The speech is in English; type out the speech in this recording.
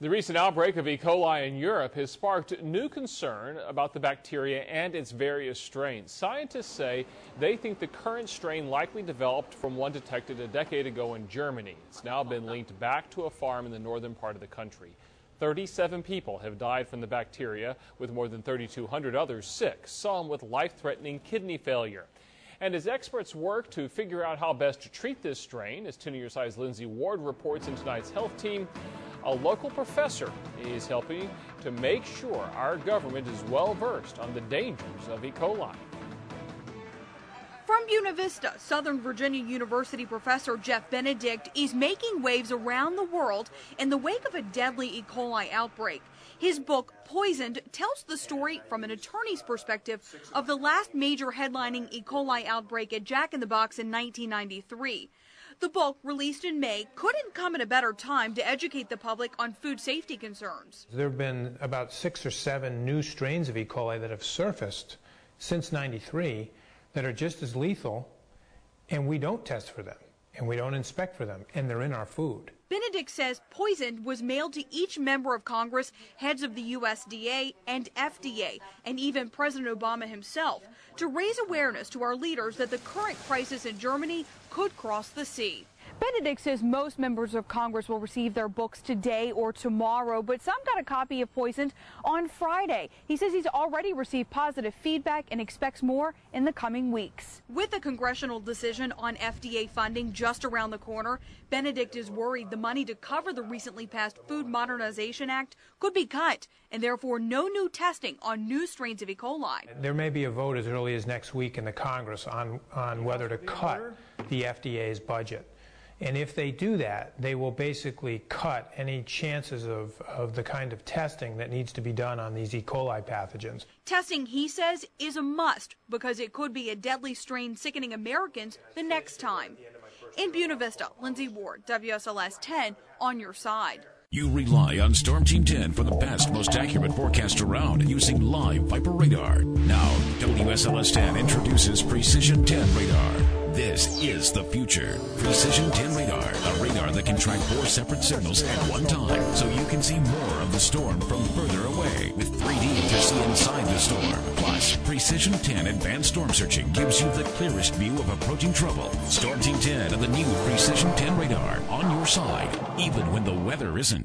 The recent outbreak of E. coli in Europe has sparked new concern about the bacteria and its various strains. Scientists say they think the current strain likely developed from one detected a decade ago in Germany. It's now been linked back to a farm in the northern part of the country. 37 people have died from the bacteria, with more than 3,200 others sick, some with life-threatening kidney failure. And as experts work to figure out how best to treat this strain, as 10 News Side's Lindsay Ward reports in tonight's health team, a local professor is helping to make sure our government is well versed on the dangers of E. coli. From Buena Vista, Southern Virginia University professor Jeff Benedict is making waves around the world in the wake of a deadly E. coli outbreak. His book, Poisoned, tells the story from an attorney's perspective of the last major headlining E. coli outbreak at Jack in the Box in 1993. The book, released in May, couldn't come at a better time to educate the public on food safety concerns. There have been about 6 or 7 new strains of E. coli that have surfaced since '93 that are just as lethal, and we don't test for them, and we don't inspect for them, and they're in our food. Benedict says Poisoned was mailed to each member of Congress, heads of the USDA and FDA, and even President Obama himself, to raise awareness to our leaders that the current crisis in Germany could cross the sea. Benedict says most members of Congress will receive their books today or tomorrow, but some got a copy of Poisoned on Friday. He says he's already received positive feedback and expects more in the coming weeks. With the congressional decision on FDA funding just around the corner, Benedict is worried the money to cover the recently passed Food Modernization Act could be cut, and therefore no new testing on new strains of E. coli. There may be a vote as early as next week in the Congress on whether to cut the FDA's budget. And if they do that, they will basically cut any chances of the kind of testing that needs to be done on these E. coli pathogens. Testing, he says, is a must because it could be a deadly strain sickening Americans the next time. In Buena Vista, Lindsay Ward, WSLS 10, on your side. You rely on Storm Team 10 for the best, most accurate forecast around using live Viper radar. Now, WSLS 10 introduces Precision 10 radar. This is the future. Precision 10 radar, a radar that can track 4 separate signals at one time, so you can see more of the storm from further away with 3D to see inside the storm. Plus, Precision 10 advanced storm searching gives you the clearest view of approaching trouble. Storm Team 10 and the new Precision 10 radar on your side, even when the weather isn't.